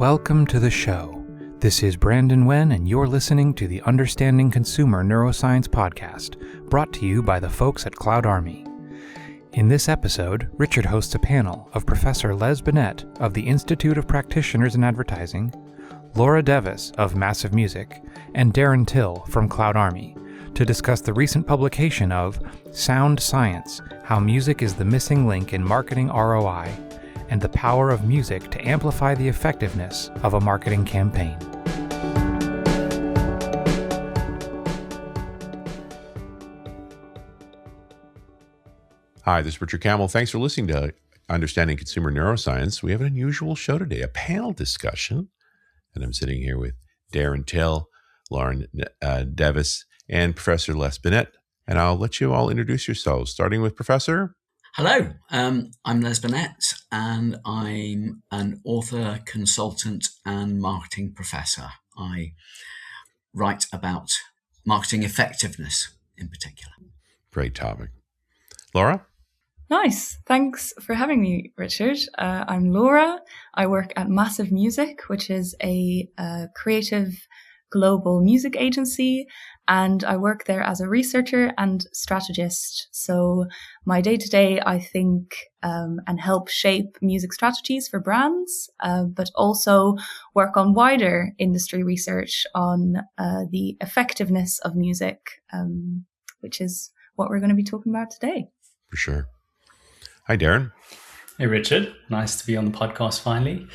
Welcome to the show. This is Brandon Wen, and you're listening to the Understanding Consumer Neuroscience podcast, brought to you by the folks at CloudArmy. In this episode, Richard hosts a panel of Professor Les Binet of the Institute of Practitioners in Advertising, Laura Devis of MassiveMusic, and Darren Till from CloudArmy to discuss the recent publication of Sound Science: How Music is the Missing Link in Marketing ROI, and the power of music to amplify the effectiveness of a marketing campaign. Hi, this is Richard Campbell. Thanks for listening to Understanding Consumer Neuroscience. We have an unusual show today, a panel discussion. And I'm sitting here with Darren Till, Lauren Devis, and Professor Les Binet. And I'll let you all introduce yourselves, starting with Professor. Hello, I'm Les Binet, and I'm an author, consultant, and marketing professor. I write about marketing effectiveness in particular. Great topic. Laura? Nice. Thanks for having me, Richard. I'm Laura. I work at MassiveMusic, which is a creative global music agency, and I work there as a researcher and strategist. So my day-to-day, I think, and help shape music strategies for brands, but also work on wider industry research on the effectiveness of music, which is what we're going to be talking about today. For sure. Hi, Darren. Hey, Richard. Nice to be on the podcast finally.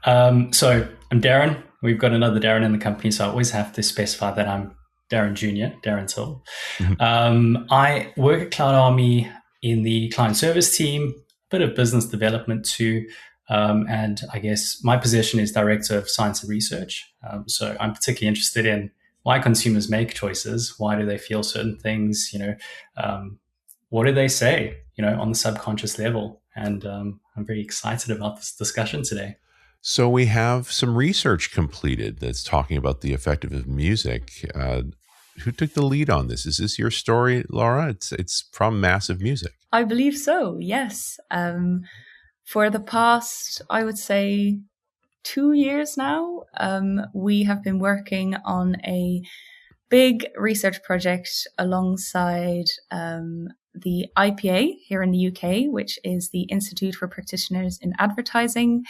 So I'm Darren. We've got another Darren in the company, so I always have to specify that I'm Darren Jr., Darren Till. I work at CloudArmy in the client service team, a bit of business development too, and I guess my position is Director of Science and Research. So I'm particularly interested in why consumers make choices, why do they feel certain things, what do they say, on the subconscious level? And I'm very excited about this discussion today. So we have some research completed that's talking about the effectiveness of music. Who took the lead on this? Is this your story, Laura? It's from MassiveMusic. I believe so, yes. For the past, I would say, 2 years now, we have been working on a big research project alongside the IPA here in the UK, which is the Institute for Practitioners in Advertising,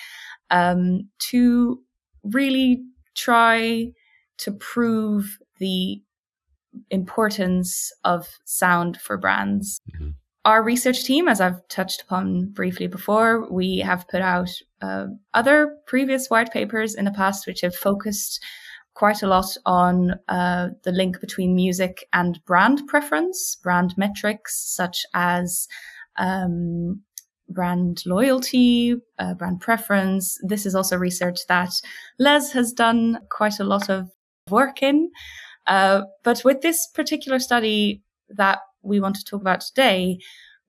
to really try to prove the importance of sound for brands. Mm-hmm. Our research team, as I've touched upon briefly before, we have put out other previous white papers in the past which have focused quite a lot on the link between music and brand preference, brand metrics such as brand loyalty, brand preference. This is also research that Les has done quite a lot of work in. But with this particular study that we want to talk about today,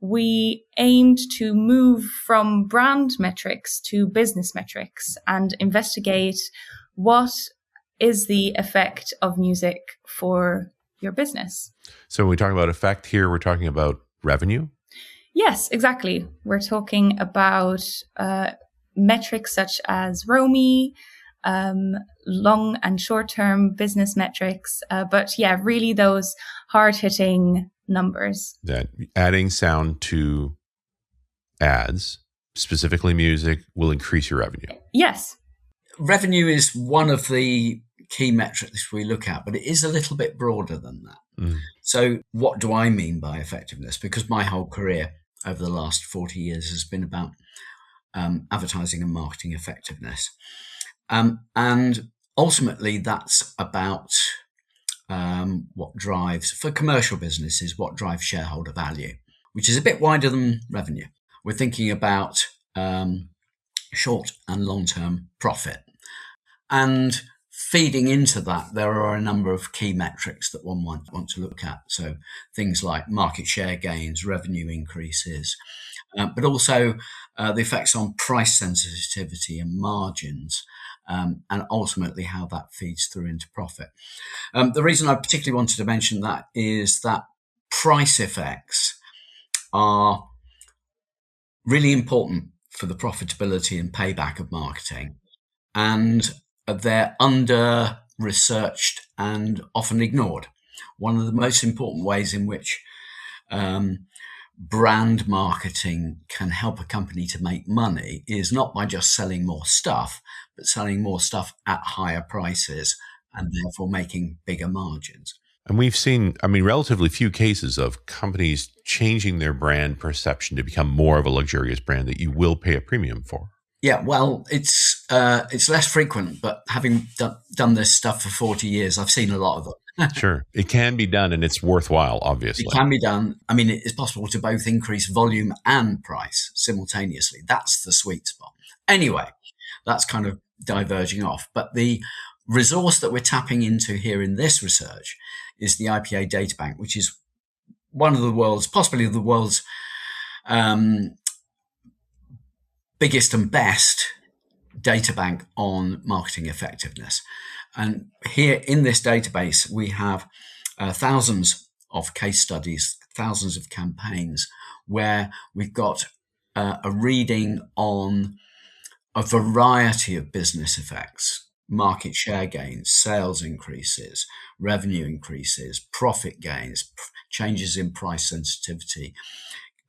we aimed to move from brand metrics to business metrics and investigate what is the effect of music for your business. So when we talk about effect here, we're talking about revenue? Yes, exactly. We're talking about metrics such as ROMI, long and short-term business metrics, but yeah, really those hard-hitting numbers. That adding sound to ads, specifically music, will increase your revenue. Yes. Revenue is one of the key metrics we look at, but it is a little bit broader than that. Mm. So what do I mean by effectiveness? Because my whole career over the last 40 years has been about advertising and marketing effectiveness. And ultimately, that's about what drives, for commercial businesses, what drives shareholder value, which is a bit wider than revenue. We're thinking about short and long-term profit. And feeding into that, there are a number of key metrics that one might want to look at. So things like market share gains, revenue increases, but also the effects on price sensitivity and margins, and ultimately how that feeds through into profit. The reason I particularly wanted to mention that is that price effects are really important for the profitability and payback of marketing. and they're under-researched and often ignored. One of the most important ways in which brand marketing can help a company to make money is not by just selling more stuff, but selling more stuff at higher prices and therefore making bigger margins. And we've seen, relatively few cases of companies changing their brand perception to become more of a luxurious brand that you will pay a premium for. Yeah, well, it's less frequent, but having done this stuff for 40 years, I've seen a lot of them. Sure. It can be done and it's worthwhile, obviously. It can be done. It's possible to both increase volume and price simultaneously. That's the sweet spot. Anyway, that's kind of diverging off. But the resource that we're tapping into here in this research is the IPA data bank, which is one of the world's, possibly the world's biggest and best data bank on marketing effectiveness. And here in this database, we have thousands of case studies, thousands of campaigns where we've got a reading on a variety of business effects, market share gains, sales increases, revenue increases, profit gains, changes in price sensitivity,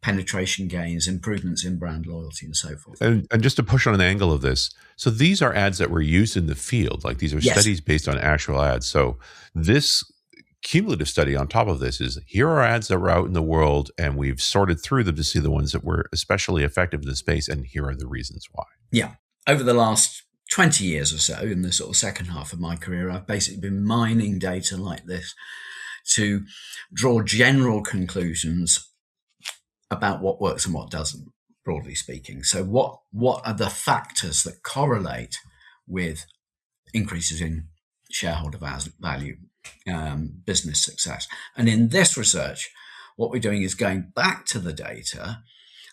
penetration gains, improvements in brand loyalty, and so forth. And just to push on an angle of this, so these are ads that were used in the field, like these are studies based on actual ads. So this cumulative study on top of this is, here are ads that were out in the world, and we've sorted through them to see the ones that were especially effective in the space, and here are the reasons why. Yeah. Over the last 20 years or so, in the sort of second half of my career, I've basically been mining data like this to draw general conclusions about what works and what doesn't, broadly speaking. So what are the factors that correlate with increases in shareholder value, business success? And in this research, what we're doing is going back to the data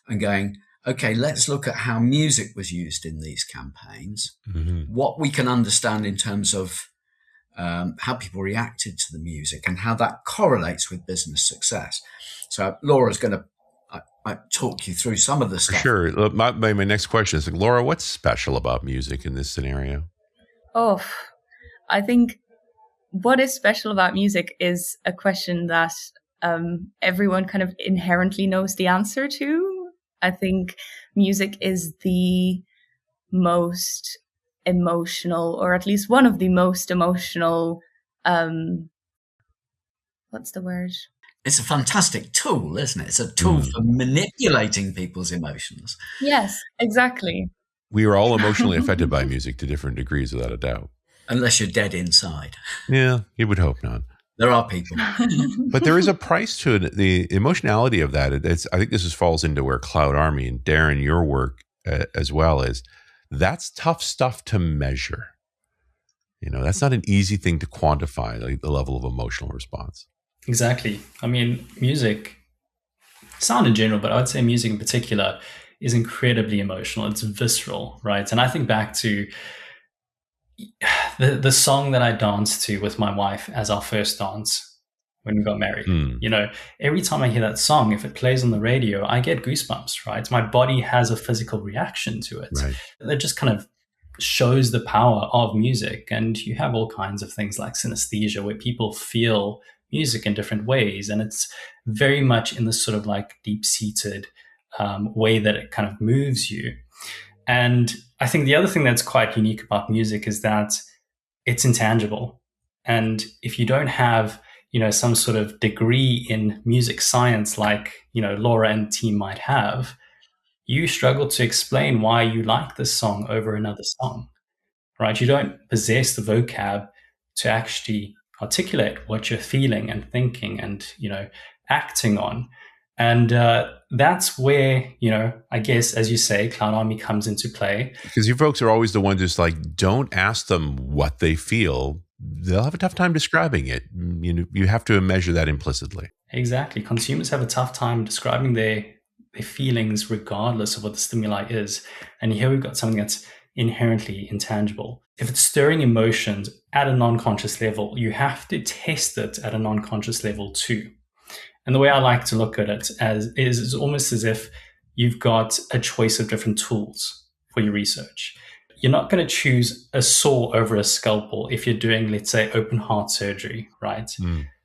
and going, okay, let's look at how music was used in these campaigns, what we can understand in terms of how people reacted to the music and how that correlates with business success. So Laura's going to talk you through some of the stuff. Sure. My next question is, Laura, what's special about music in this scenario? Oh, I think what is special about music is a question that everyone kind of inherently knows the answer to. I think music is the most emotional, or at least one of the most emotional, what's the word? It's a fantastic tool, isn't it? It's a tool for manipulating people's emotions. Yes, exactly. We are all emotionally affected by music to different degrees, without a doubt. Unless you're dead inside. Yeah, you would hope not. There are people. But there is a price to it. The emotionality of that, I think this falls into where CloudArmy and Darren, your work as well, is that's tough stuff to measure. That's not an easy thing to quantify, like the level of emotional response. Exactly. Music, sound in general, but I would say music in particular is incredibly emotional. It's visceral, right? And I think back to the song that I danced to with my wife as our first dance when we got married. Every time I hear that song, if it plays on the radio, I get goosebumps, right? My body has a physical reaction to it. Right. That just kind of shows the power of music. And you have all kinds of things like synesthesia, where people feel music in different ways, and it's very much in this sort of like deep-seated way that it kind of moves you. And I think the other thing that's quite unique about music is that it's intangible. And if you don't have, some sort of degree in music science like, Laura and team might have, you struggle to explain why you like this song over another song, right? You don't possess the vocab to actually articulate what you're feeling and thinking and, acting on. And that's where, I guess, as you say, CloudArmy comes into play. Because you folks are always the ones just like, don't ask them what they feel. They'll have a tough time describing it. You have to measure that implicitly. Exactly. Consumers have a tough time describing their feelings regardless of what the stimuli is. And here we've got something that's inherently intangible. If it's stirring emotions at a non-conscious level, you have to test it at a non-conscious level too. And the way I like to look at it is almost as if you've got a choice of different tools for your research. you're not going to choose a saw over a scalpel if you're doing, let's say, open heart surgery, right?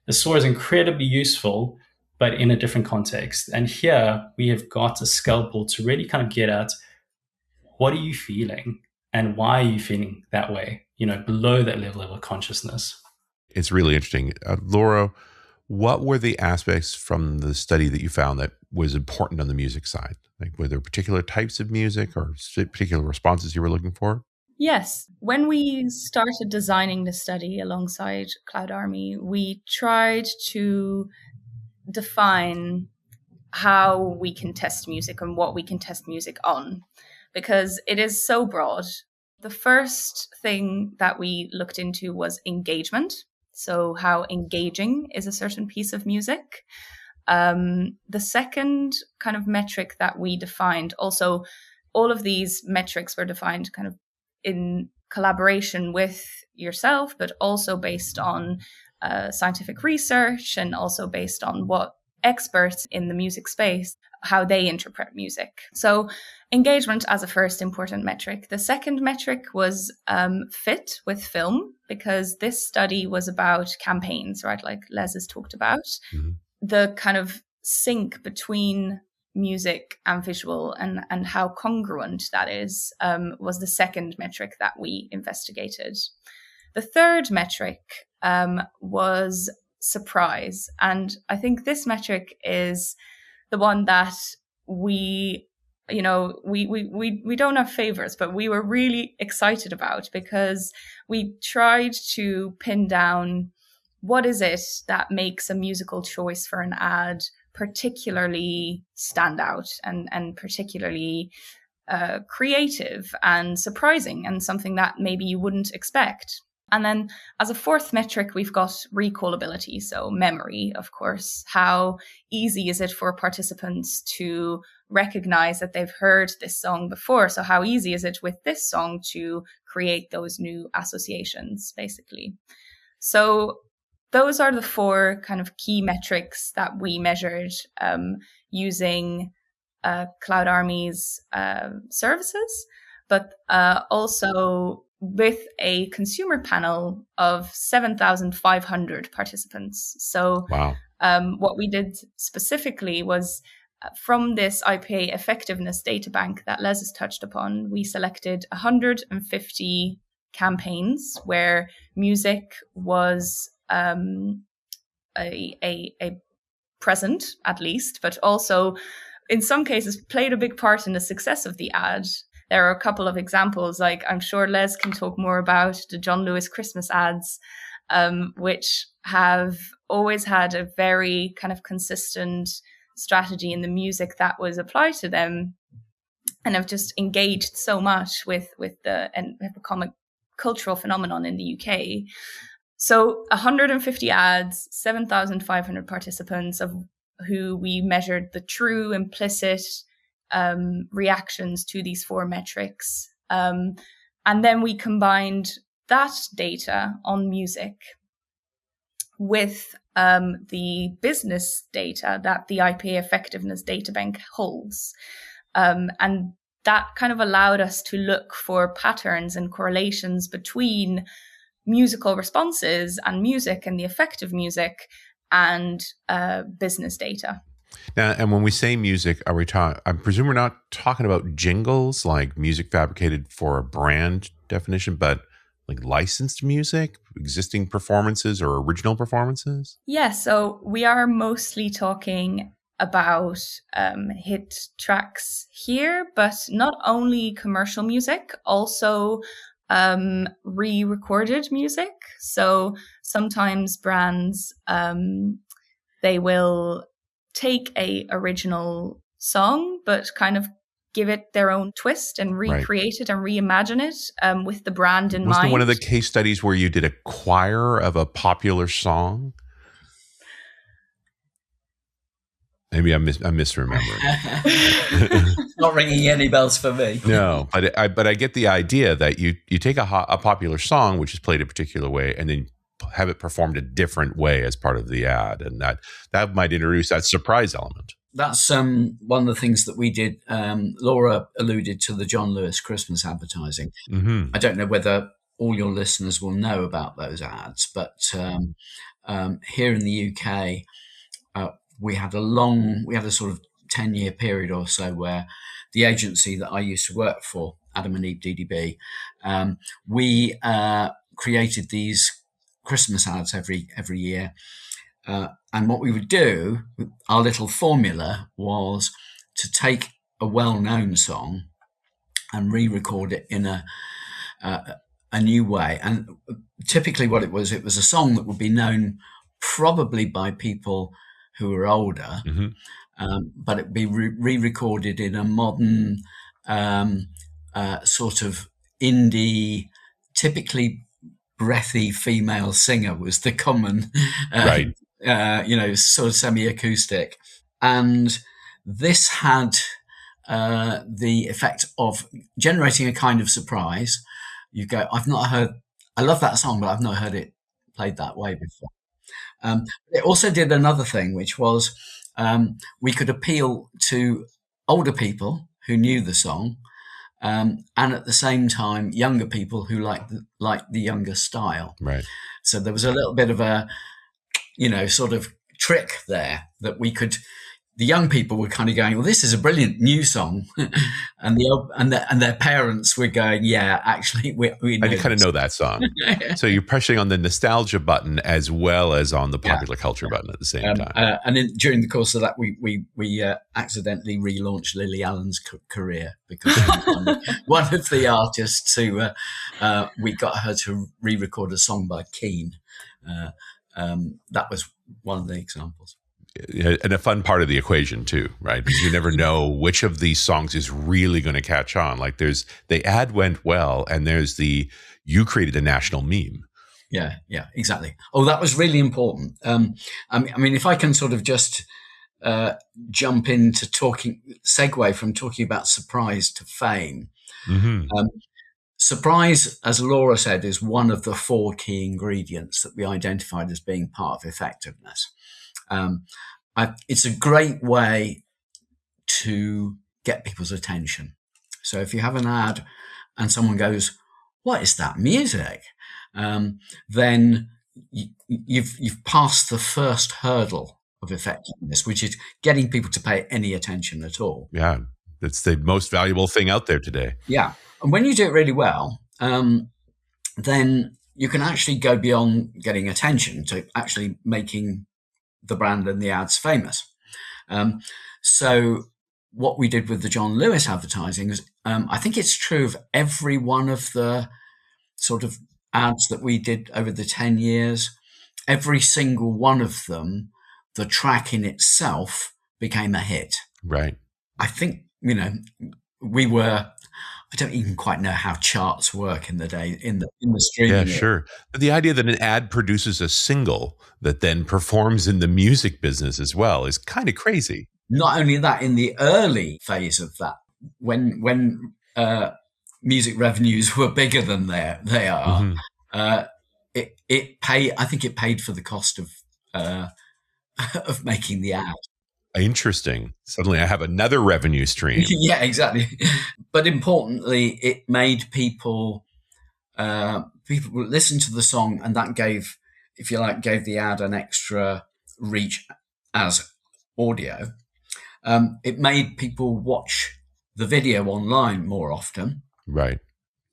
The saw is incredibly useful, but in a different context. And here we have got a scalpel to really kind of get at, what are you feeling and why are you feeling that way, below that level of consciousness. It's really interesting. Laura, what were the aspects from the study that you found that was important on the music side? Like, were there particular types of music or particular responses you were looking for? Yes. When we started designing the study alongside CloudArmy, we tried to define how we can test music and what we can test music on, because it is so broad. The first thing that we looked into was engagement. So how engaging is a certain piece of music. The second kind of metric that we defined, also all of these metrics were defined kind of in collaboration with yourself, but also based on scientific research and also based on what experts in the music space, how they interpret music. So engagement as a first important metric. The second metric was fit with film, because this study was about campaigns, right? Like Les has talked about. Mm-hmm. The kind of sync between music and visual and how congruent that is was the second metric that we investigated. The third metric was surprise. And I think this metric is the one that we don't have favorites, but we were really excited about, because we tried to pin down what is it that makes a musical choice for an ad particularly stand out and particularly creative and surprising, and something that maybe you wouldn't expect. And then as a fourth metric, we've got recallability. So memory, of course. How easy is it for participants to recognize that they've heard this song before? So how easy is it with this song to create those new associations, basically? So those are the four kind of key metrics that we measured using CloudArmy's services, but also with a consumer panel of 7,500 participants. So wow. What we did specifically was from this IPA effectiveness data bank that Les has touched upon, we selected 150 campaigns where music was a present, at least, but also in some cases played a big part in the success of the ad. There are a couple of examples, like I'm sure Les can talk more about the John Lewis Christmas ads, which have always had a very kind of consistent strategy in the music that was applied to them, and have just engaged so much with and have become a cultural phenomenon in the UK. So 150 ads, 7,500 participants, of who we measured the true implicit reactions to these four metrics. And then we combined that data on music with the business data that the IPA Effectiveness Data Bank holds. And that kind of allowed us to look for patterns and correlations between musical responses and music and the effect of music and business data. Now, and when we say music, are we talking? I presume we're not talking about jingles, like music fabricated for a brand definition, but like licensed music, existing performances or original performances? Yes, so we are mostly talking about hit tracks here, but not only commercial music, also re-recorded music. So sometimes brands, they will take a original song, but kind of give it their own twist and recreate it and reimagine it with the brand in mind. Wasn't one of the case studies where you did a choir of a popular song? Maybe I'm misremembering. Not ringing any bells for me. No, but I get the idea that you take a popular song which is played a particular way, and then have it performed a different way as part of the ad, and that might introduce that surprise element. that's one of the things that we did. Laura alluded to the John Lewis Christmas advertising. Mm-hmm. I don't know whether all your listeners will know about those ads, but here in the UK, we had a sort of 10-year period or so where the agency that I used to work for, Adam and Eve DDB, we created these Christmas ads every year. And what we would do, our little formula was to take a well-known song and re-record it in a new way. And typically what it was a song that would be known probably by people who were older, but it would be re-recorded in a modern sort of indie, typically breathy female singer was the common, right. Sort of semi-acoustic. And this had the effect of generating a kind of surprise. You go, I love that song, but I've not heard it played that way before. It also did another thing, which was we could appeal to older people who knew the song, and at the same time, younger people who liked the younger style. Right. So there was a little bit of a, sort of trick there that we could. The young people were kind of going, well, this is a brilliant new song, and their parents were going, yeah, actually, we know I kind of know that song. So you're pressing on the nostalgia button as well as on the popular culture button at the same time. And during the course of that, we accidentally relaunched Lily Allen's career because one of the artists who we got her to re-record a song by Keane. That was one of the examples. And a fun part of the equation too, right? Because you never know which of these songs is really going to catch on. Like the ad went well, and you created a national meme. Yeah, exactly. Oh, that was really important. I mean, if I can sort of just jump into segue from talking about surprise to fame. Mm-hmm. Surprise, as Laura said, is one of the 4 key ingredients that we identified as being part of effectiveness. It's a great way to get people's attention. So if you have an ad and someone goes, "What is that music?" Then you've passed the first hurdle of effectiveness, which is getting people to pay any attention at all. Yeah, that's the most valuable thing out there today. Yeah, and when you do it really well, then you can actually go beyond getting attention to actually making the brand and the ads famous. So what we did with the John Lewis advertising is, I think it's true of every one of the sort of ads that we did over the 10 years, every single one of them, the track in itself became a hit. Right. I think, I don't even quite know how charts work in the day in the streaming. Yeah, sure. But the idea that an ad produces a single that then performs in the music business as well is kind of crazy. Not only that, in the early phase of that, when music revenues were bigger than they are, it paid for the cost of making the ad. Interesting. Suddenly I have another revenue stream. Yeah, exactly. But importantly, it made people listen to the song, and that gave the ad an extra reach as audio. It made people watch the video online more often. Right.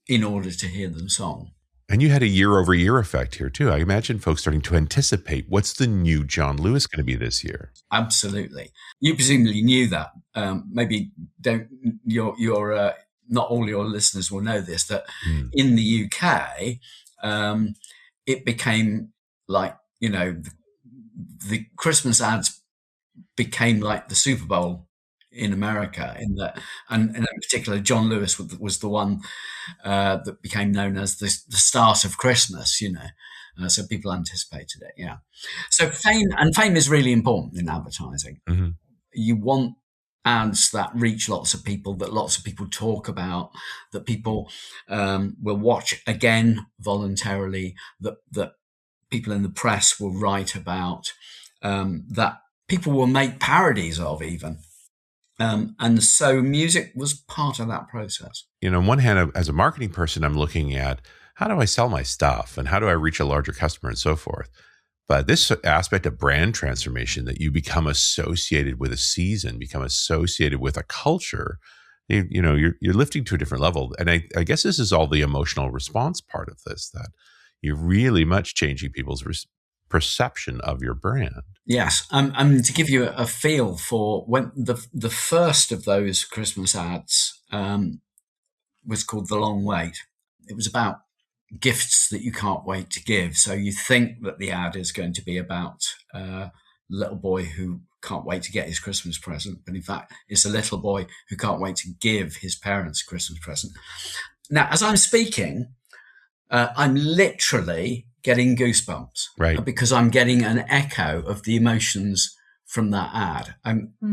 In order to hear the song. And you had a year-over-year effect here, too. I imagine folks starting to anticipate what's the new John Lewis going to be this year. Absolutely. You presumably knew that. Maybe your not all your listeners will know this, that in the UK, it became like, the Christmas ads became like the Super Bowl in America, and in particular, John Lewis was the one that became known as the start of Christmas. So people anticipated it. Yeah. So fame is really important in advertising. Mm-hmm. You want ads that reach lots of people, that lots of people talk about, that people will watch again voluntarily, that people in the press will write about, that people will make parodies of even. And so music was part of that process. On one hand, as a marketing person, I'm looking at how do I sell my stuff and how do I reach a larger customer and so forth. But this aspect of brand transformation, that you become associated with a season, become associated with a culture, you're lifting to a different level. And I guess this is all the emotional response part of this, that you're really much changing people's perception of your brand. Yes, and to give you a feel for when the first of those Christmas ads was called The Long Wait. It was about gifts that you can't wait to give. So you think that the ad is going to be about a little boy who can't wait to get his Christmas present, but in fact, it's a little boy who can't wait to give his parents a Christmas present. Now, as I'm speaking, I'm literally getting goosebumps, right? Because I'm getting an echo of the emotions from that ad.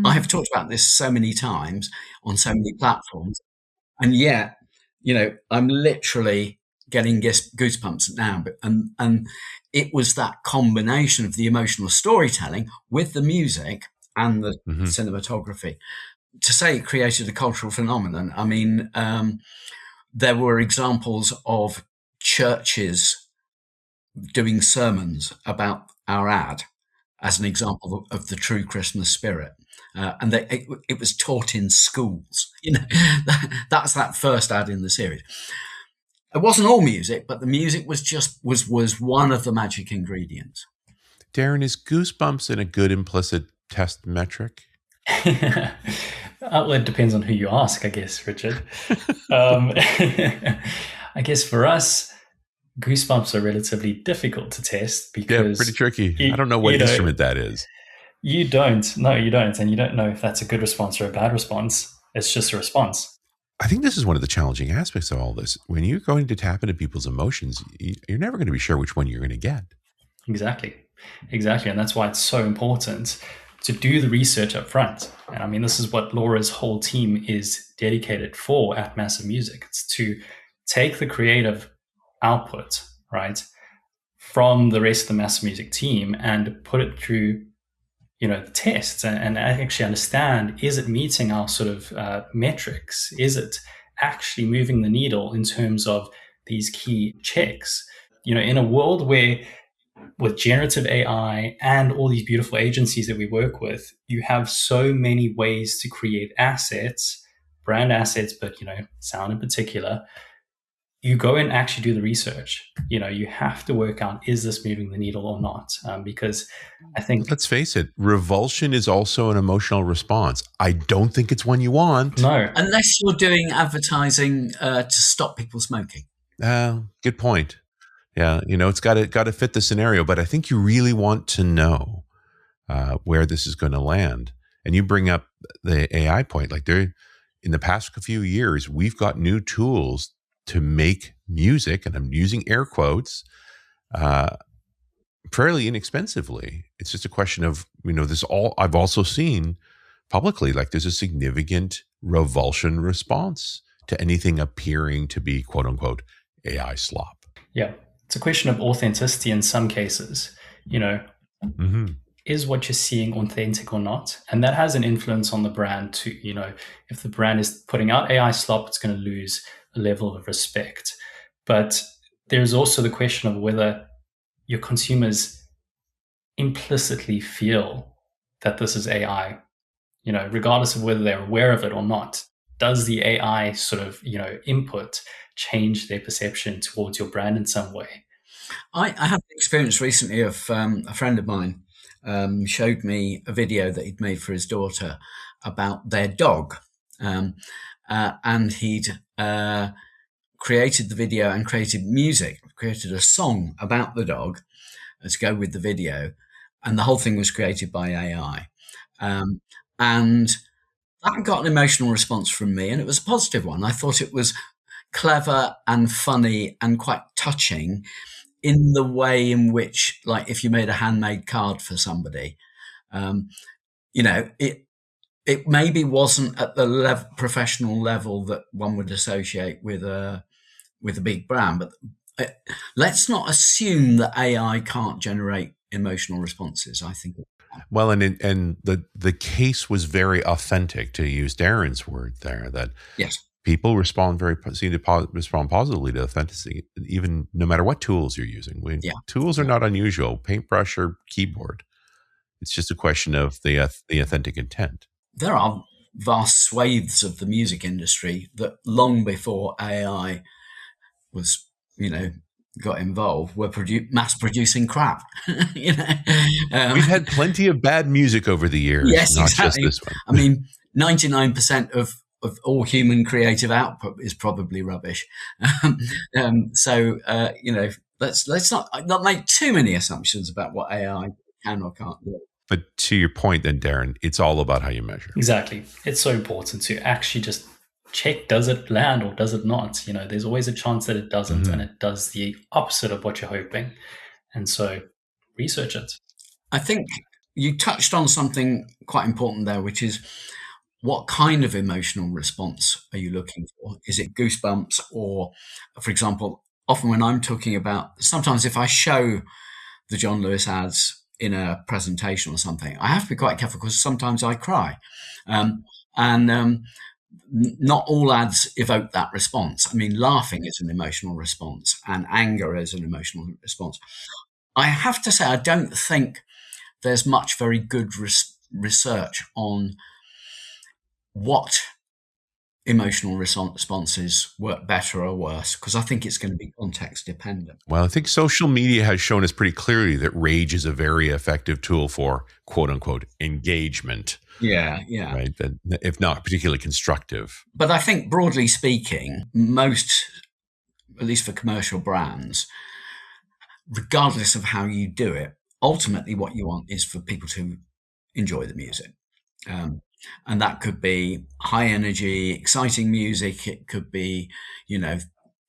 I have talked about this so many times on so many platforms, and yet, I'm literally getting goosebumps now. And it was that combination of the emotional storytelling with the music and the cinematography. To say it created a cultural phenomenon, I mean, there were examples of churches doing sermons about our ad as an example of the true Christmas spirit. And it was taught in schools. That's that first ad in the series. It wasn't all music, but the music was one of the magic ingredients. Darren, is goosebumps in a good implicit test metric? Well, it depends on who you ask, I guess, Richard. I guess for us, goosebumps are relatively difficult to test because pretty tricky. I don't know what instrument that is. You don't. No, you don't. And you don't know if that's a good response or a bad response. It's just a response. I think this is one of the challenging aspects of all this. When you're going to tap into people's emotions, you're never going to be sure which one you're going to get. Exactly. And that's why it's so important to do the research up front. And I mean, this is what Laura's whole team is dedicated for at MassiveMusic. It's to take the creative output, right, from the rest of the MassiveMusic team and put it through, the tests and actually understand, is it meeting our sort of metrics? Is it actually moving the needle in terms of these key checks? In a world where with generative AI and all these beautiful agencies that we work with, you have so many ways to create assets, brand assets, but, sound in particular. You go and actually do the research. You have to work out, is this moving the needle or not? Because I think... Let's face it, revulsion is also an emotional response. I don't think it's one you want. No. Unless you're doing advertising to stop people smoking. Good point. Yeah, it's got to fit the scenario, but I think you really want to know where this is going to land. And you bring up the AI point. Like in the past few years, we've got new tools to make music, and I'm using air quotes, fairly inexpensively. It's just a question of, I've also seen publicly, like there's a significant revulsion response to anything appearing to be quote unquote AI slop. Yeah. It's a question of authenticity in some cases, is what you're seeing authentic or not? And that has an influence on the brand too. If the brand is putting out AI slop, it's going to lose a level of respect. But there's also the question of whether your consumers implicitly feel that this is AI, regardless of whether they're aware of it or not. Does the AI sort of, input change their perception towards your brand in some way? I had an experience recently of a friend of mine showed me a video that he'd made for his daughter about their dog. And he'd created the video and created music, created a song about the dog to go with the video. And the whole thing was created by AI. And that got an emotional response from me, and it was a positive one. I thought it was clever and funny and quite touching in the way in which, like, if you made a handmade card for somebody, it maybe wasn't at the professional level that one would associate with a big brand. But let's not assume that AI can't generate emotional responses. I think it Well, and the case was very authentic, to use Darren's word there, that Yes. people seem to respond positively to authenticity, even no matter what tools you're using. Tools are not unusual, paintbrush or keyboard. It's just a question of the authentic intent. There are vast swathes of the music industry that long before AI was, got involved, were mass producing crap. We've had plenty of bad music over the years, yes, not exactly. just this one. I mean, 99% of all human creative output is probably rubbish. Let's not make too many assumptions about what AI can or can't do. But to your point then, Darren, it's all about how you measure. Exactly. It's so important to actually just check, does it land or does it not? There's always a chance that it doesn't, and it does the opposite of what you're hoping. And so research it. I think you touched on something quite important there, which is what kind of emotional response are you looking for? Is it goosebumps? Or, for example, often when I'm talking about, sometimes if I show the John Lewis ads in a presentation or something, I have to be quite careful because sometimes I cry. Not all ads evoke that response. I mean, laughing is an emotional response and anger is an emotional response. I have to say, I don't think there's much very good research on what emotional responses work better or worse, because I think it's going to be context dependent. Well, I think social media has shown us pretty clearly that rage is a very effective tool for quote unquote engagement. Yeah. Right. If not particularly constructive. But I think broadly speaking, most, at least for commercial brands, regardless of how you do it, ultimately what you want is for people to enjoy the music. And that could be high energy, exciting music. It could be,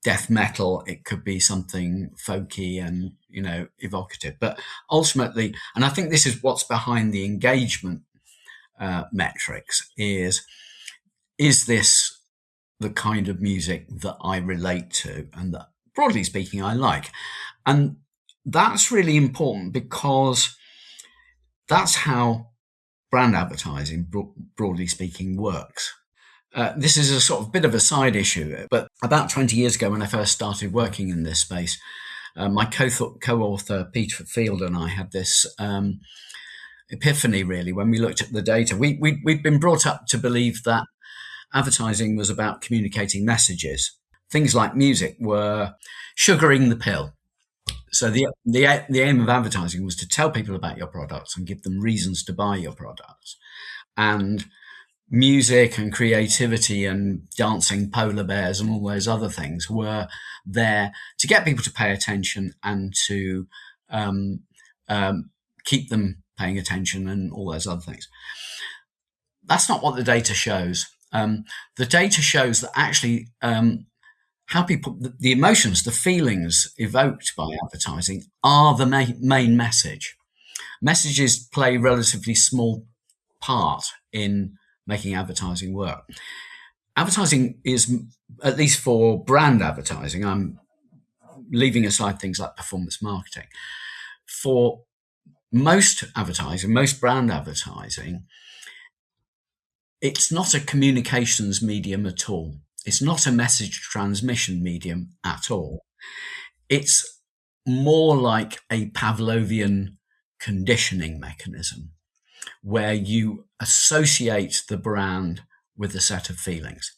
death metal. It could be something folky and, evocative. But ultimately, and I think this is what's behind the engagement metrics, is this the kind of music that I relate to and that, broadly speaking, I like? And that's really important because that's how brand advertising, broadly speaking, works. This is a sort of bit of a side issue, but about 20 years ago when I first started working in this space, my co-author Peter Field and I had this epiphany, really, when we looked at the data. We'd been brought up to believe that advertising was about communicating messages. Things like music were sugaring the pill. So the aim of advertising was to tell people about your products and give them reasons to buy your products. And music and creativity and dancing polar bears and all those other things were there to get people to pay attention and to keep them paying attention and all those other things. That's not what the data shows. The data shows that actually how people, the emotions, the feelings evoked by advertising are the main message. Messages play a relatively small part in making advertising work. Advertising is, at least for brand advertising, I'm leaving aside things like performance marketing. For most advertising, most brand advertising, it's not a communications medium at all. It's not a message transmission medium at all. It's more like a Pavlovian conditioning mechanism where you associate the brand with a set of feelings.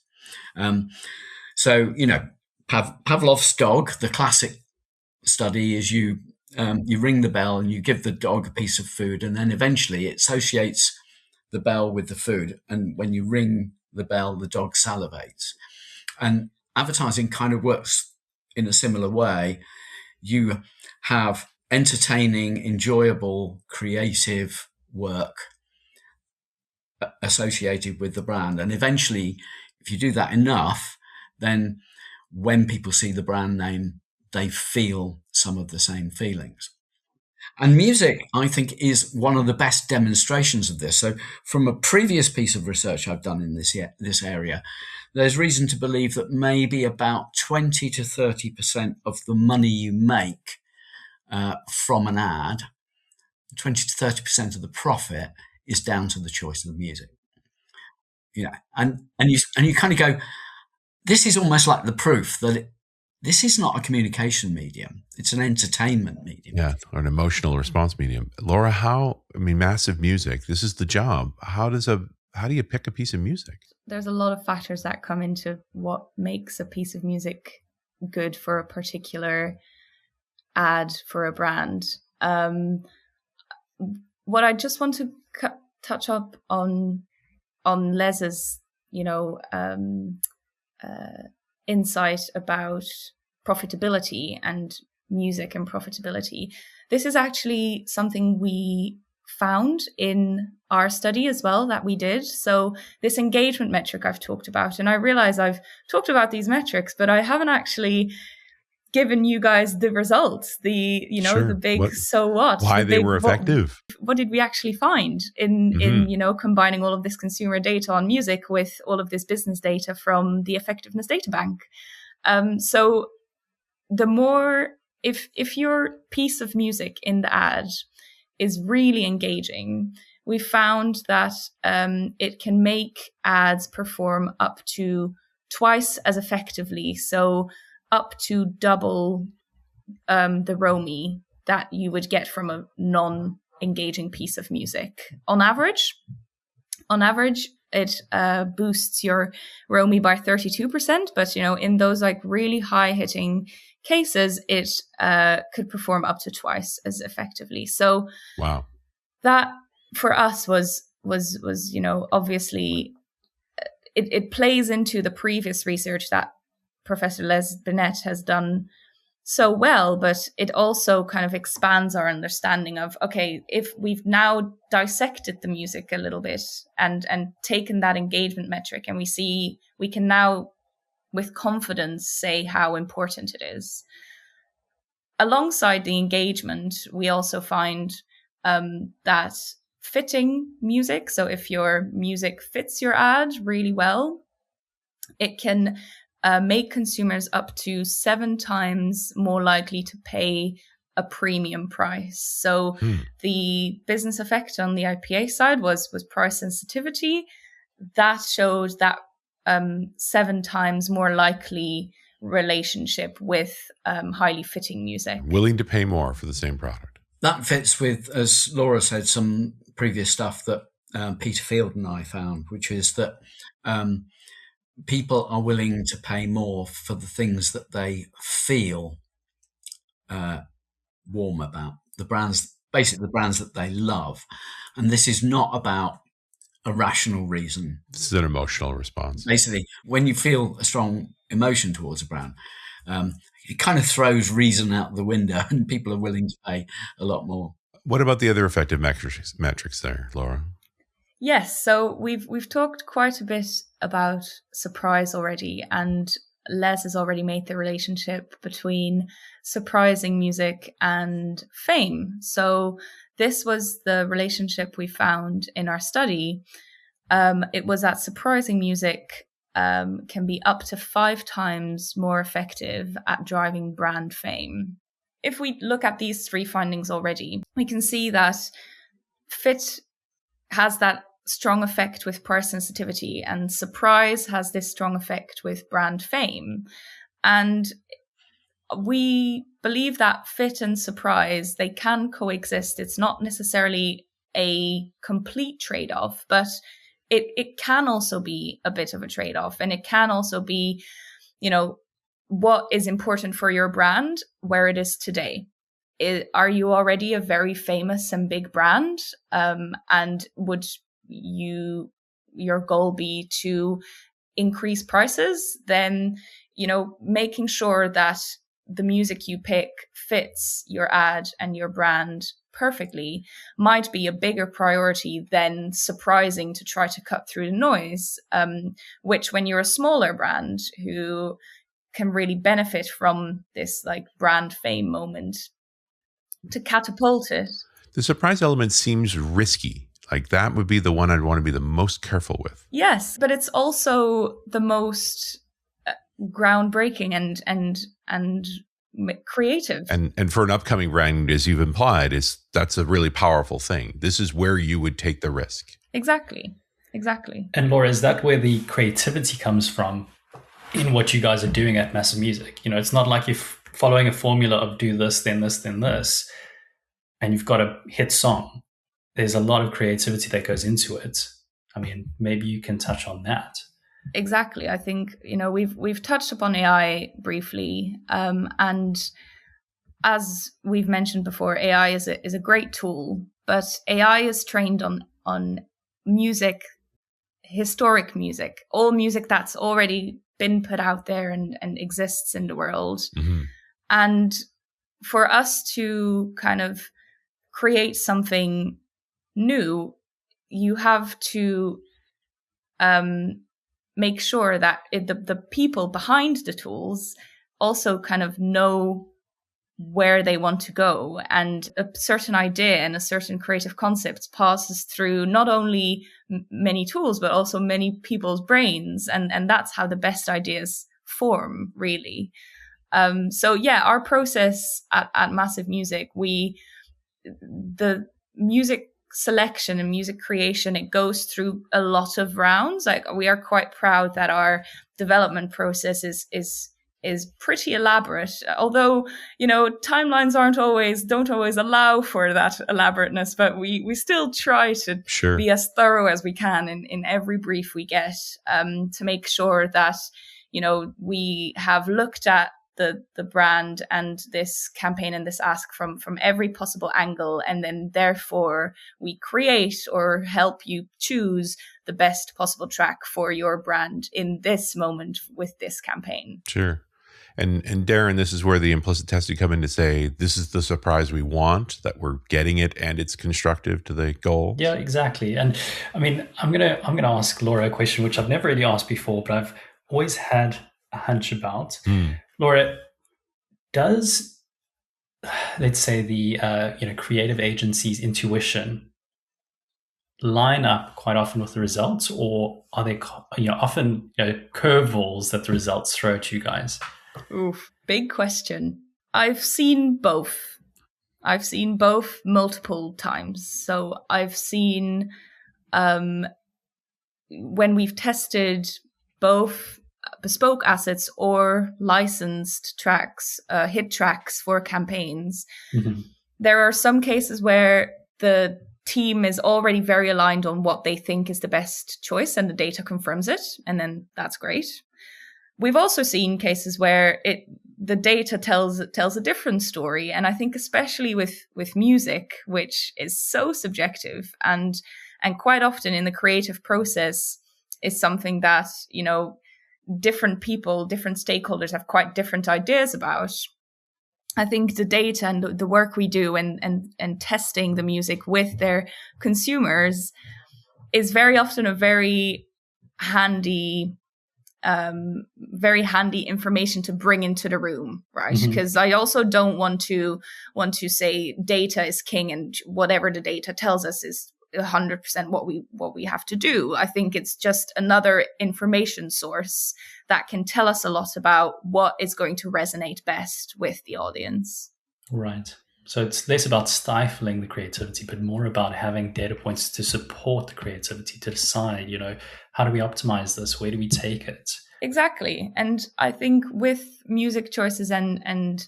Pavlov's dog, the classic study is you ring the bell and you give the dog a piece of food, and then eventually it associates the bell with the food. And when you ring the bell, the dog salivates. And advertising kind of works in a similar way. You have entertaining, enjoyable, creative work associated with the brand. And eventually, if you do that enough, then when people see the brand name, they feel some of the same feelings. And music, I think, is one of the best demonstrations of this. So from a previous piece of research I've done in this area, there's reason to believe that maybe about 20 to 30% of the money you make from an ad 20 to 30% of the profit is down to the choice of the music. And you kind of go, this is almost like the proof that this is not a communication medium. It's an entertainment medium. Yeah, or an emotional response medium. Laura, MassiveMusic, this is the job. How do you pick a piece of music? There's a lot of factors that come into what makes a piece of music good for a particular ad for a brand. What I just want to touch up on Les's, insight about profitability and music and profitability. This is actually something we found in our study as well that we did. So this engagement metric I've talked about, and I realize I've talked about these metrics, but I haven't actually given you guys the results, Sure. the big so what, why they were effective. What did we actually find in combining all of this consumer data on music with all of this business data from the effectiveness data bank? So the more, if your piece of music in the ad is really engaging, we found that it can make ads perform up to twice as effectively. So up to double the ROMI that you would get from a non-engaging piece of music. On average, it boosts your ROMI by 32%, but in those like really high-hitting cases, it could perform up to twice as effectively. So, wow, that for us was obviously it plays into the previous research that Professor Les Binet has done so well, but it also kind of expands our understanding of, okay, if we've now dissected the music a little bit and taken that engagement metric, and we can now with confidence say how important it is. Alongside the engagement, we also find that fitting music, so if your music fits your ad really well, it can make consumers up to 7 times more likely to pay a premium price. So the business effect on the IPA side was price sensitivity. That showed that 7 times more likely relationship with highly fitting music. Willing to pay more for the same product. That fits with, as Laura said, some previous stuff that Peter Field and I found, which is that people are willing to pay more for the things that they feel warm about, the brands that they love. And this is not about a rational reason. This is an emotional response. Basically, when you feel a strong emotion towards a brand, it kind of throws reason out the window and people are willing to pay a lot more. What about the other effective metrics there, Laura? Yes, so we've talked quite a bit about surprise already, and Les has already made the relationship between surprising music and fame. So this was the relationship we found in our study. It was that surprising music can be up to 5 times more effective at driving brand fame. If we look at these 3 findings already, we can see that fit has that strong effect with price sensitivity, and surprise has this strong effect with brand fame. And we believe that fit and surprise, they can coexist. It's not necessarily a complete trade-off, but it can also be a bit of a trade-off. And it can also be, what is important for your brand, where it is today. Are you already a very famous and big brand? And would your goal be to increase prices? Then, making sure that the music you pick fits your ad and your brand perfectly might be a bigger priority than surprising to try to cut through the noise, which when you're a smaller brand who can really benefit from this like brand fame moment, to catapult it. The surprise element seems risky. Like that would be the one I'd want to be the most careful with. Yes, but it's also the most groundbreaking and creative. And for an upcoming brand, as you've implied, that's a really powerful thing. This is where you would take the risk. Exactly. And Laura, is that where the creativity comes from in what you guys are doing at MassiveMusic? It's not like you're following a formula of do this, then this, then this, and you've got a hit song. There's a lot of creativity that goes into it. I mean, maybe you can touch on that. Exactly. I think, we've touched upon AI briefly, and as we've mentioned before, AI is a great tool, but AI is trained on music, historic music, all music that's already been put out there and exists in the world. Mm-hmm. And for us to kind of create something new, you have to make sure that the people behind the tools also kind of know where they want to go, and a certain idea and a certain creative concept passes through not only many tools but also many people's brains, and that's how the best ideas form, really. So yeah, our process at MassiveMusic, the music selection and music creation, it goes through a lot of rounds. Like, we are quite proud that our development process is pretty elaborate, although timelines don't always allow for that elaborateness, but we still try to be as thorough as we can in every brief we get, to make sure that we have looked at the brand and this campaign and this ask from every possible angle, and then therefore we create or help you choose the best possible track for your brand in this moment with this campaign. Sure. And Darren, this is where the implicit testing come in to say, this is the surprise we want, that we're getting it and it's constructive to the goal. Yeah, exactly. And I mean, I'm gonna ask Laura a question which I've never really asked before, but I've always had a hunch about. Laura, does, let's say, the creative agency's intuition line up quite often with the results, or are they often curveballs that the results throw at you guys? Oof, big question. I've seen both multiple times. So I've seen when we've tested both bespoke assets or licensed tracks, hit tracks for campaigns. Mm-hmm. There are some cases where the team is already very aligned on what they think is the best choice and the data confirms it, and then that's great. We've also seen cases where the data tells a different story, and I think especially with music, which is so subjective and quite often in the creative process is something that different people, different stakeholders have quite different ideas about. I think the data and the work we do and testing the music with their consumers is very often a very handy information to bring into the room, right? Because I also don't want to say data is king and whatever the data tells us is 100% what we have to do. I think it's just another information source that can tell us a lot about what is going to resonate best with the audience. Right. So it's less about stifling the creativity, but more about having data points to support the creativity, to decide, how do we optimize this? Where do we take it? Exactly. And I think with music choices and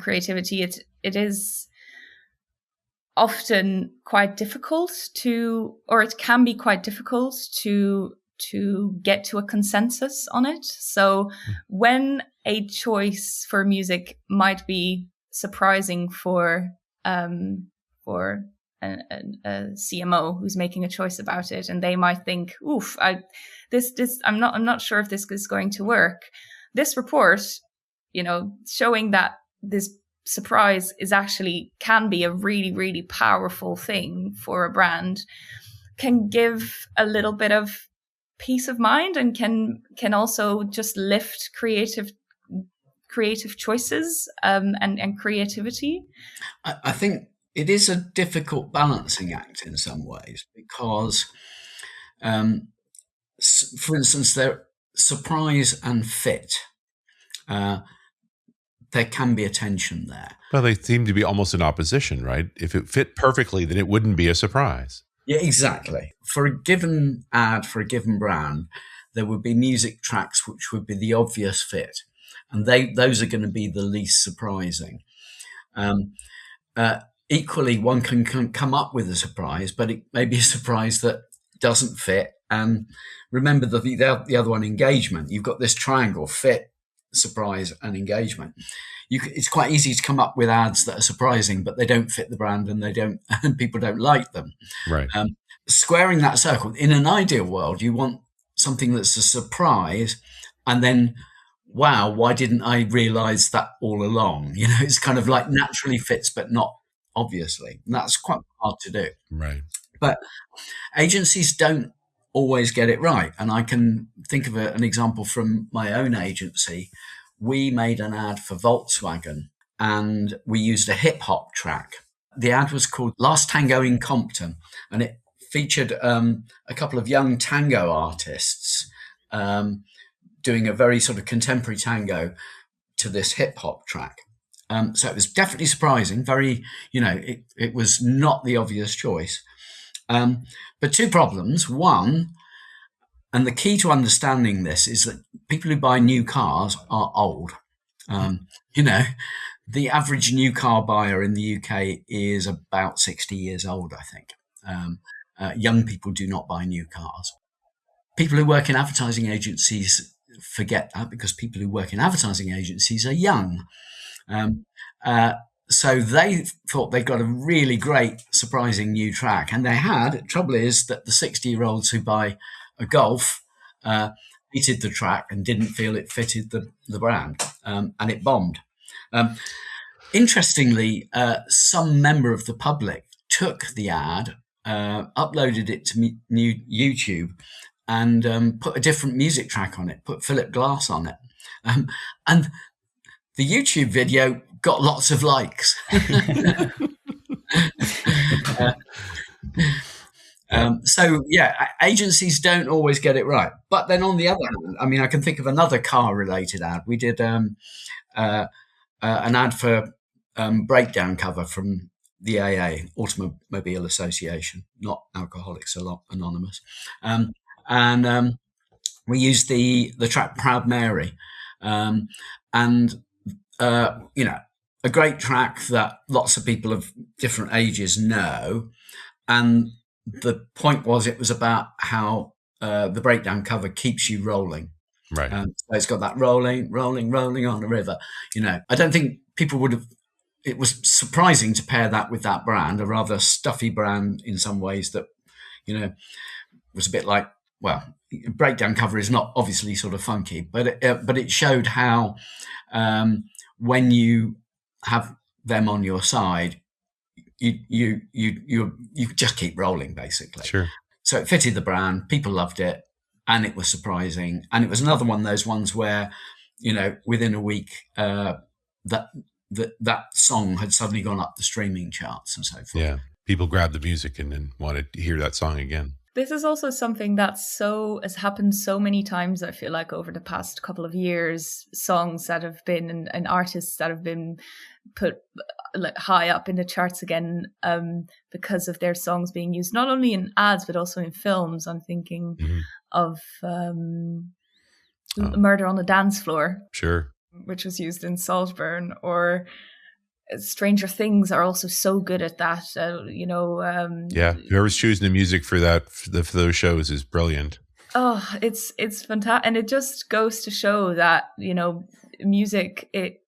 creativity, it is often quite difficult it can be quite difficult to get to a consensus on it. So when a choice for music might be surprising for a CMO who's making a choice about it, and they might think, "Oof, I'm not sure if this is going to work." This report, showing that this surprise can be a really, really powerful thing for a brand, can give a little bit of peace of mind and can also just lift creative choices and creativity. I think it is a difficult balancing act in some ways because, for instance, there surprise and fit. there can be a tension there. Well, they seem to be almost in opposition, right? If it fit perfectly, then it wouldn't be a surprise. Yeah, exactly. For a given ad, for a given brand, there would be music tracks which would be the obvious fit, and those are going to be the least surprising. Equally, one can come up with a surprise, but it may be a surprise that doesn't fit. And remember the other one, engagement. You've got this triangle: fit, surprise, and engagement. It's quite easy to come up with ads that are surprising, but they don't fit the brand, and people don't like them. Right. Squaring that circle, in an ideal world, you want something that's a surprise, and then, wow, why didn't I realize that all along? It's kind of like naturally fits, but not obviously. And that's quite hard to do. Right. But agencies don't always get it right. And I can think of an example from my own agency. We made an ad for Volkswagen, and we used a hip hop track. The ad was called Last Tango in Compton, and it featured a couple of young tango artists doing a very sort of contemporary tango to this hip hop track. So it was definitely surprising. Very, it was not the obvious choice. But two problems. One, and the key to understanding this is that people who buy new cars are old. The average new car buyer in the UK is about 60 years old, I think. Young people do not buy new cars. People who work in advertising agencies forget that, because people who work in advertising agencies are young. So they thought they got a really great, surprising new track. And they had. The trouble is that the 60-year-olds who buy a Golf hated the track and didn't feel it fitted the brand, and it bombed. Interestingly, some member of the public took the ad, uploaded it to YouTube, and put a different music track on it, put Philip Glass on it. And the YouTube video got lots of likes. So, yeah, agencies don't always get it right. But then on the other hand, I can think of another car-related ad. We did an ad for breakdown cover from the AA, Automobile Association, not Alcoholics Anonymous. And we used the track Proud Mary. A great track that lots of people of different ages know. And the point was, it was about how the breakdown cover keeps you rolling. Right. So it's got that rolling on the river. I don't think people would have. It was surprising to pair that with that brand, a rather stuffy brand in some ways that, was a bit like, well, breakdown cover is not obviously sort of funky, but it showed how when you have them on your side, you just keep rolling, basically. Sure. So it fitted the brand, people loved it, and it was surprising. And it was another one of those ones where, within a week, that song had suddenly gone up the streaming charts and so forth. Yeah, people grabbed the music and then wanted to hear that song again. This is also something has happened so many times, I feel like, over the past couple of years. Songs that have been, and artists that have been put high up in the charts again because of their songs being used not only in ads but also in films. I'm thinking of Murder on the Dance Floor. Sure. Which was used in Saltburn, or Stranger Things are also so good at that. Yeah, whoever's choosing the music for those shows is brilliant. Oh, it's fantastic, and it just goes to show that music it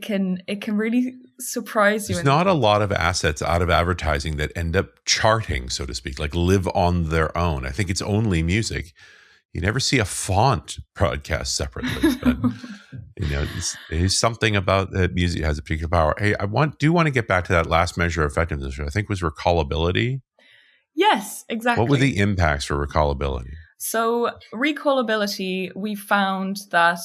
can really surprise you. There's not a lot of assets out of advertising that end up charting, so to speak, like live on their own. I think it's only music. You never see a font broadcast separately, but there's something about that music has a particular power. Hey, I do want to get back to that last measure of effectiveness, which I think was recallability. Yes, exactly. What were the impacts for recallability? So recallability, we found that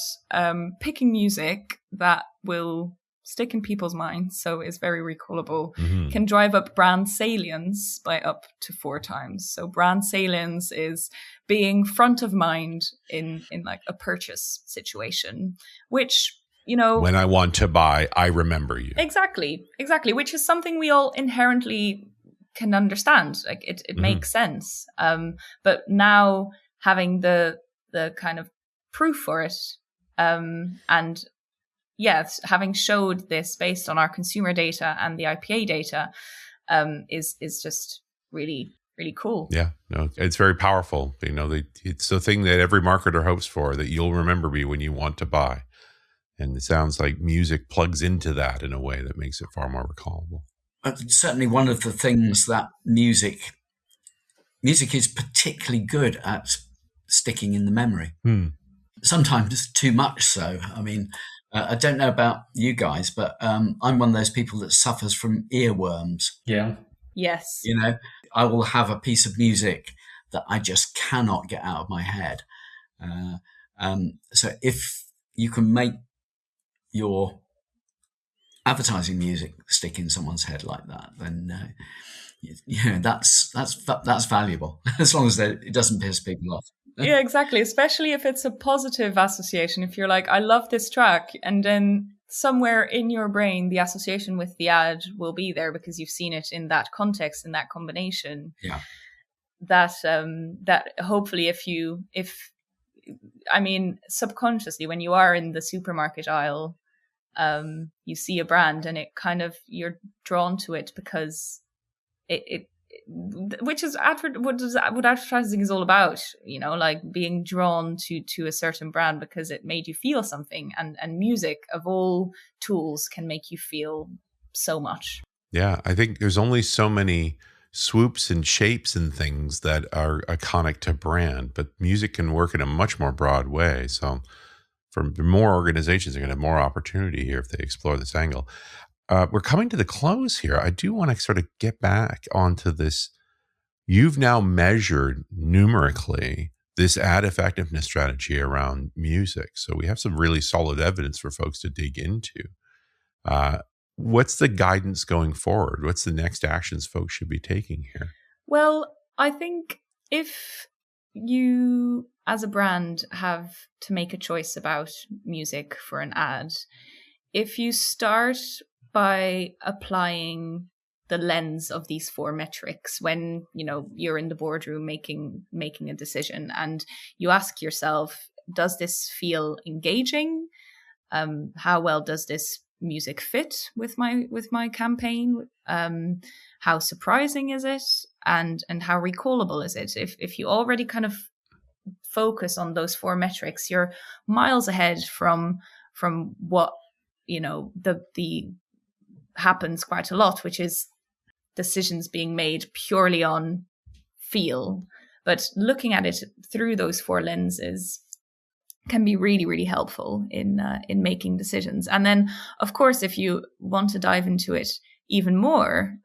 picking music that will stick in people's minds, so is very recallable, can drive up brand salience by up to 4 times. So brand salience is being front of mind in like a purchase situation, which when I want to buy, I remember you. Exactly, which is something we all inherently can understand. Like it makes sense. But now having the kind of proof for it, and yes, having showed this based on our consumer data and the IPA data, is just really, really cool. Yeah, no, it's very powerful. It's the thing that every marketer hopes for, that you'll remember me when you want to buy. And it sounds like music plugs into that in a way that makes it far more recallable. Certainly one of the things that music is particularly good at sticking in the memory. Sometimes too much so. I mean, I don't know about you guys, but I'm one of those people that suffers from earworms. Yeah. Yes. I will have a piece of music that I just cannot get out of my head. So if you can make your advertising music stick in someone's head like that, then that's valuable, as long as it doesn't piss people off. Yeah, exactly. Especially if it's a positive association. If you're like, I love this track, and then somewhere in your brain, the association with the ad will be there because you've seen it in that context, in that combination. Yeah. That hopefully subconsciously, when you are in the supermarket aisle, you see a brand and it kind of, you're drawn to it because which is what advertising is all about, like being drawn to a certain brand because it made you feel something, and music of all tools can make you feel so much. Yeah, I think there's only so many swoops and shapes and things that are iconic to brand, but music can work in a much more broad way. So for more organizations, are going to have more opportunity here if they explore this angle. We're coming to the close here. I do want to sort of get back onto this. You've now measured numerically this ad effectiveness strategy around music. So we have some really solid evidence for folks to dig into. What's the guidance going forward? What's the next actions folks should be taking here? Well, I think if you, as a brand, have to make a choice about music for an ad, if you start by applying the lens of these 4 metrics when you're in the boardroom making a decision, and you ask yourself, does this feel engaging? How well does this music fit with my campaign? How surprising is it? And how recallable is it? If you already kind of focus on those 4 metrics, you're miles ahead from what the happens quite a lot, which is decisions being made purely on feel. But looking at it through those 4 lenses can be really, really helpful in making decisions. And then, of course, if you want to dive into it even more,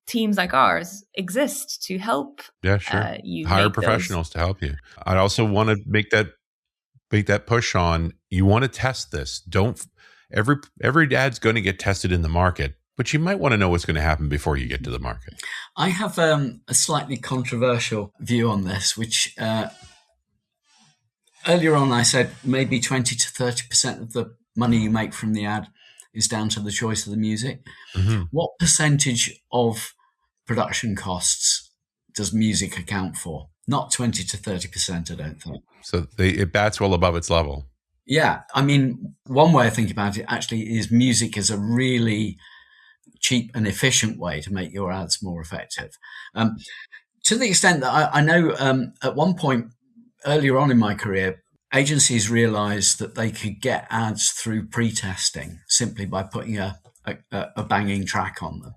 teams like ours exist to help. Yeah, sure. You hire professionals to help you. I also want to make that push on. You want to test this. Every ad's going to get tested in the market, but you might want to know what's going to happen before you get to the market. I have a slightly controversial view on this, which earlier on I said maybe 20 to 30% of the money you make from the ad is down to the choice of the music. Mm-hmm. What percentage of production costs does music account for? Not 20 to 30%, I don't think. So it bats well above its level. Yeah. I mean, one way of thinking about it actually is music is a really cheap and efficient way to make your ads more effective. To the extent that I know at one point earlier on in my career, agencies realized that they could get ads through pre-testing simply by putting a banging track on them.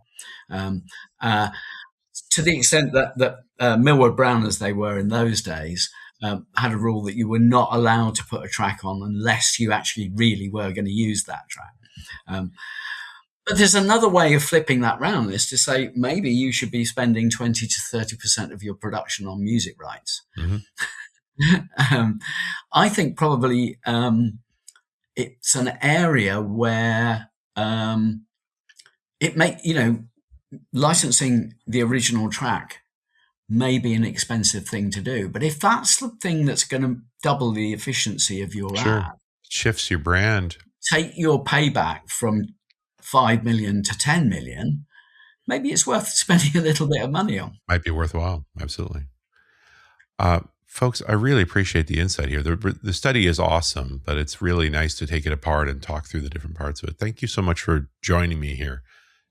To the extent that Millward Brown, as they were in those days, had a rule that you were not allowed to put a track on unless you actually really were going to use that track. But there's another way of flipping that round, is to say maybe you should be spending 20 to 30% of your production on music rights. Mm-hmm. I think probably it's an area where licensing the original track may be an expensive thing to do. But if that's the thing that's going to double the efficiency of your ad, shifts your brand. Take your payback from 5 million to 10 million. Maybe it's worth spending a little bit of money on. Might be worthwhile. Absolutely. Folks, I really appreciate the insight here. The study is awesome, but it's really nice to take it apart and talk through the different parts of it. Thank you so much for joining me here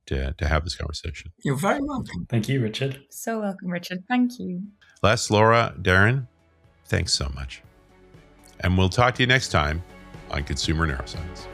to have this conversation. You're very welcome. Thank you, Richard. So welcome, Richard. Thank you. Les, Laura, Darren, thanks so much. And we'll talk to you next time on Consumer Neuroscience.